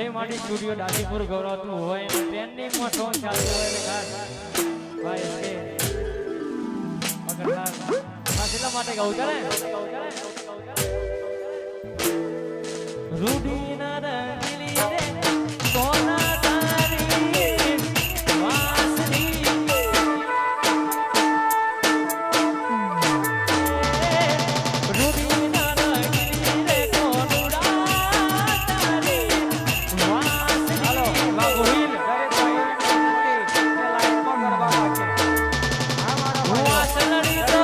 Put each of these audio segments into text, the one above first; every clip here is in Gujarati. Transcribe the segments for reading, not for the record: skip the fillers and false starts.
જય માડી સ્ટુડિયો દાદીપુર ગૌરવતું હોય અને ટ્રેન્ડિંગમાં સોંગ ચાલતું હોય એટલે ખાસ ભાઈ છે અગરદાર ખાસ એટલા માટે ગાવું કરે રૂડી ના રંગીલી રે સોના તારી વાસની રૂડી ના રંગીલી રે કોનુડા તારી વાસની હાલો લાગુ હિલ વાસલડી તો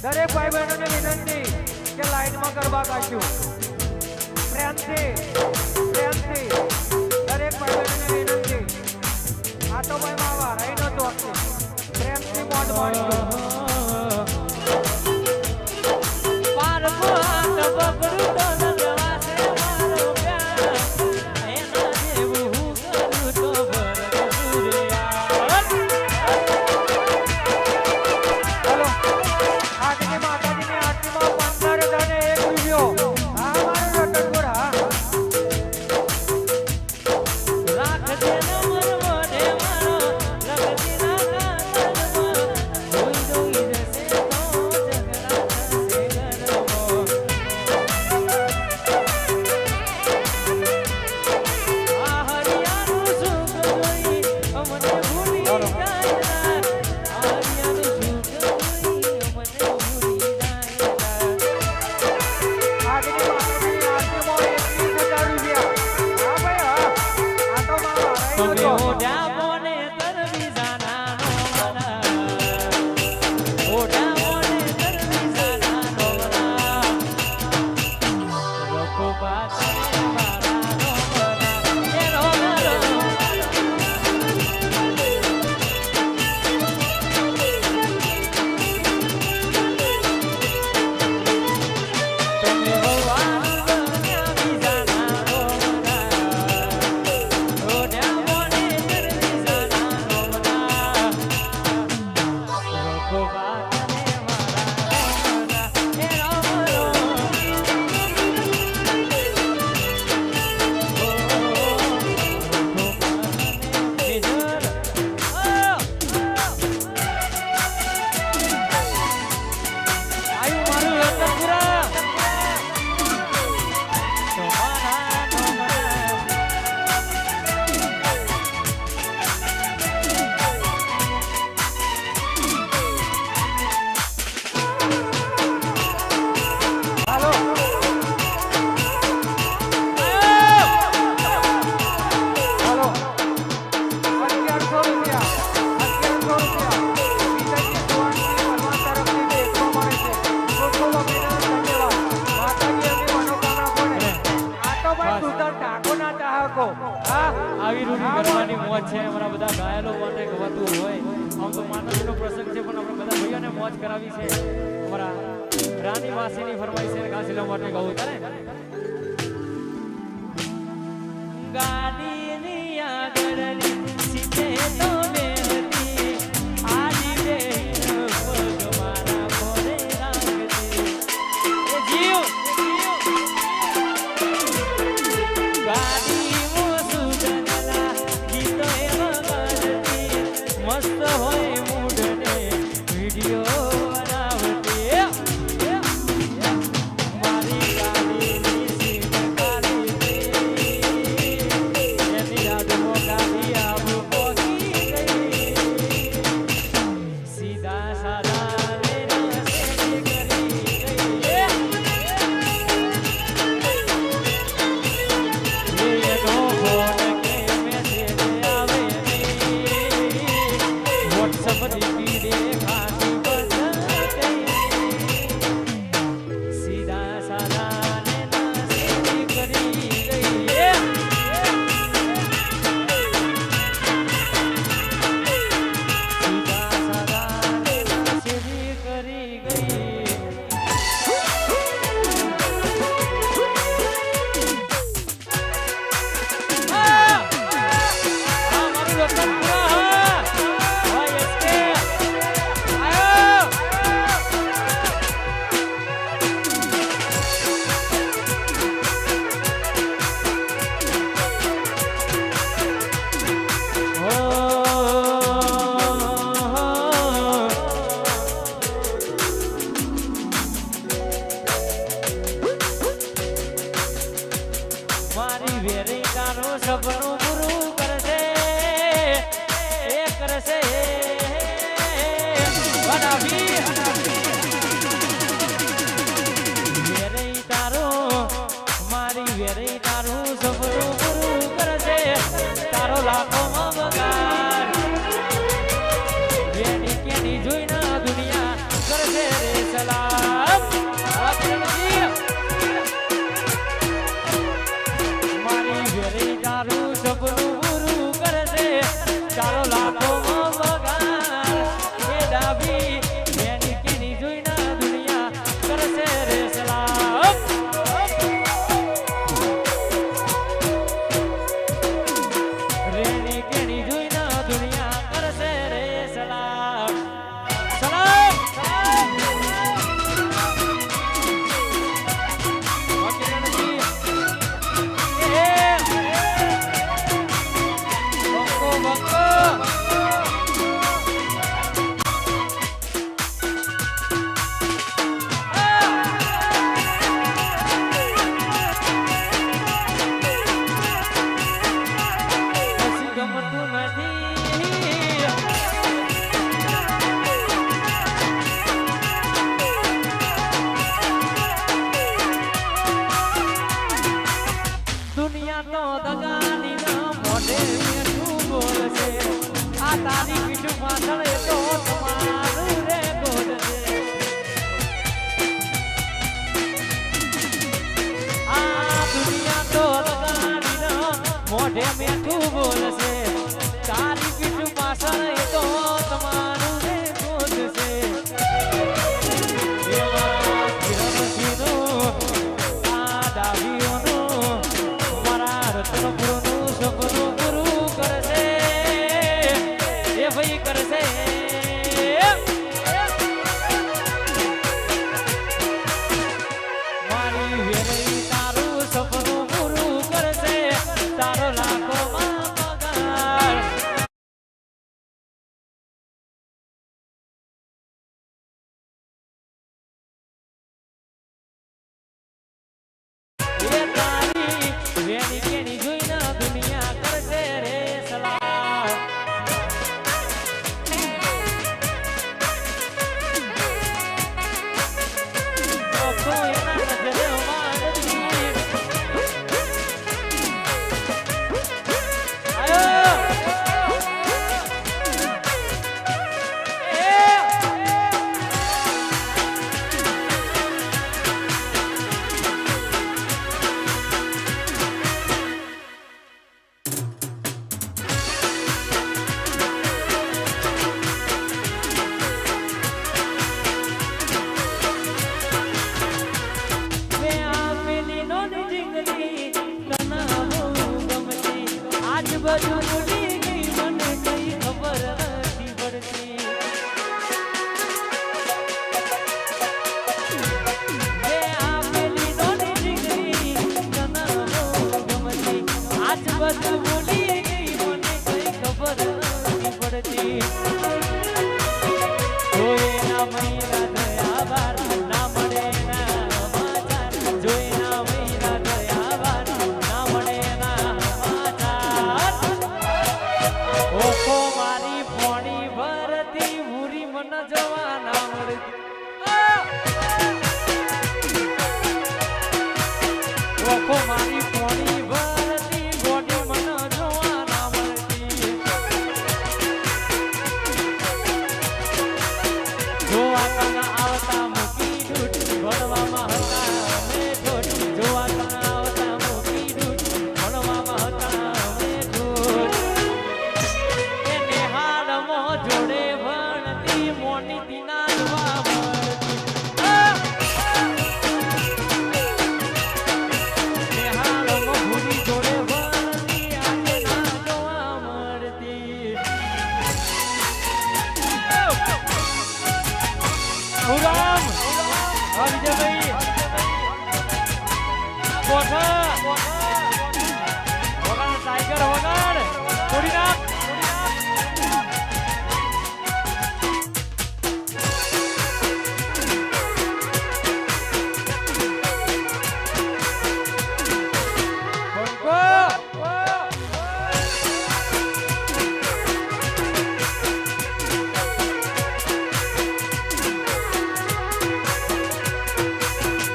દરેક ભાઈ બહેનોને વિનંતી કે લાઈનમાં ગરબા ગાશું પ્રેમથી દરેક ભાઈ બહેનોને વિનંતી આ તો ભાઈ માવા રહી નતો પ્રેમથી મોજ માણશું અમારા ઠાકોરના ચાહકો હા આવી રૂઢી કરવાની મોજ છે અમારા બધા ઘાયલો માટે ગવાતું હોય આમ તો માતાજીનો પ્રસંગ છે પણ આપણે બધા ભાઈઓને મોજ કરાવી છે અમારા રાની માસીની ફરમાઈશ છે કાશીલા માટે ગાવું તારે ગાડીની આગળની સીધે તો બેહતી આજી બે પગ મારા મોરે રાખતી એ જીવ ગાડી મો સુગંધના ગીતો એ વગાડતી મસ્ત હોય મૂડને વિડિયો બનાવતી મારી ગાડીની સીટ કાઢી એની યાદમાં ગાડી આવું પહોંચી ગઈ સીધા સાદા ને રસ્તે કરી ગઈ એનો ફોન કે મેસેજ આવે WhatsApp ની પીડે ખાતી બદલાઈ સીધા સાદા ને નસીબ કરી ગઈ સીધા સાદા ને નસીબ કરી ગઈ મારી વેરી તારું સપનું પૂરું કરશે એ કરશે બનાવી વેરી તારું મારી વેરી તારું સપનું પૂરું કરશે તારો લાખોમાં બગાડ વેની કેની જોઈને દુનિયા કરશે રે સલામ મારી વેરી તારું સપનું પૂરું કરશે તારો લાખોમાં બગાડ એ ડાબી એની કેની જોઈને દુનિયા કરશે રે સલામ રેની કેની જોઈને દુનિયા કરશે રે સલામ સલામ ગમતું નથી દુનિયા તો દગાની ના મોઢે મીઠું બોલશે આ તારી પીઠ પાછળ તો તમારું રે ગોડ છે આ દુનિયા તો દગાની ના મોઢે મીઠું બોલશે તારી પીઠ પાછળ તો તમારું રે ગોડ છે એવા કિરણસીનું આ ડાબીઓનું મારા રત્નપુરનું સપનું પૂરું કરશે એ ભાઈ કરશે મારી વેરી તારું સપનું પૂરું કરશે તારો લાખોમાં પગાર બાજુ ભૂલી ગઈ મને કઈ ખબર નથી પડતી એ આપેલી દોની દીકરી તને બહુ ગમતી આજ બાજુ ભૂલી ગઈ મને કઈ ખબર નથી પડતી જોઈ ના મહિના દયા બાર ના મળે ના સમાચાર જોઈ ના મહિના દયા બાર ના મળે ના સમાચાર ઓખો મારી પોણી ભરતી મૂરી મન જવા ના મળતી ઓખો મારી પોણી ભરતી ગોડી મન જોવા ના મળતી જોવા કના આવતા મૂકી ડૂટ ભણવામાં હતા અમે ઠોઠ જોવા કના આવતા મૂકી ડૂટ ભણવામાં હતા અમે ઠોઠ એ નિહાળમાં જોડે ભણતી મોની દીના જોવા મળતી નિહાળમાં ભૂલી જોડે ભણતી આજે ના જોવા મળતી ઉરામ વિજયભાઈ કોઠા વગર ટાઈગર વગર છોડી નાખ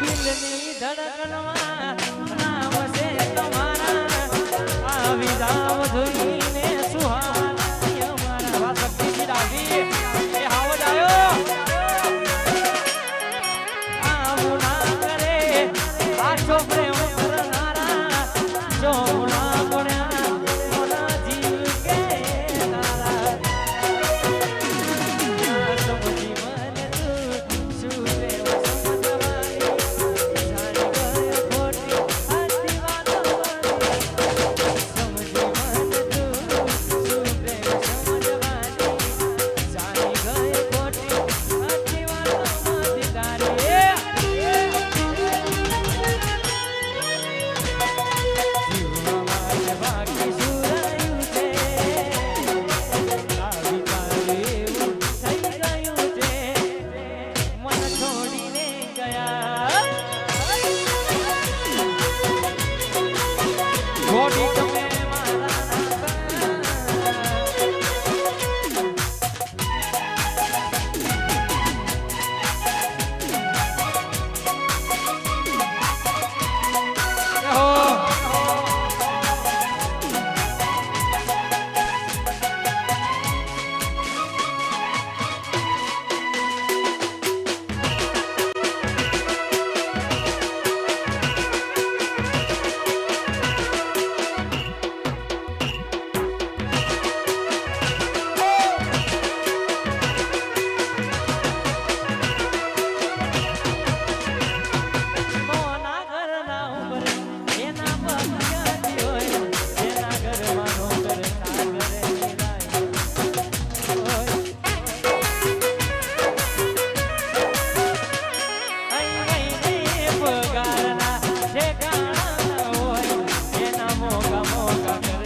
દિલની ધડકનમાં નામ છે તમારા આવી જાવ જોઈને સુહાના અમારા વાત શક્તિજી ડાગી એ હાવજ આયો આવું ના કરે આછો પ્રેમ કરનારા જો ના પડ્યા મોના જીવ કે તારા સમજી મને તું શું પ્રેમ સમજવાની જાણી ગયો ખોટી આથી વાતો સમજી મને તું શું પ્રેમ સમજવાની જાણી ગયો ખોટી આથી વાતો માંથી તારી જીવવામાં બાકી શું રહ્યું છે આવી કાલે એવું થઈ ગયું છે મન છોડીને ગયા ગોડી તમે મારા મોના ઘરના ઉપર એના પગથી હોય એના ઘરમાં નોકર સાગરે મિલાય હોય અહીં પગારના ઠેકાણા હોય એના મોગા મોગા કરે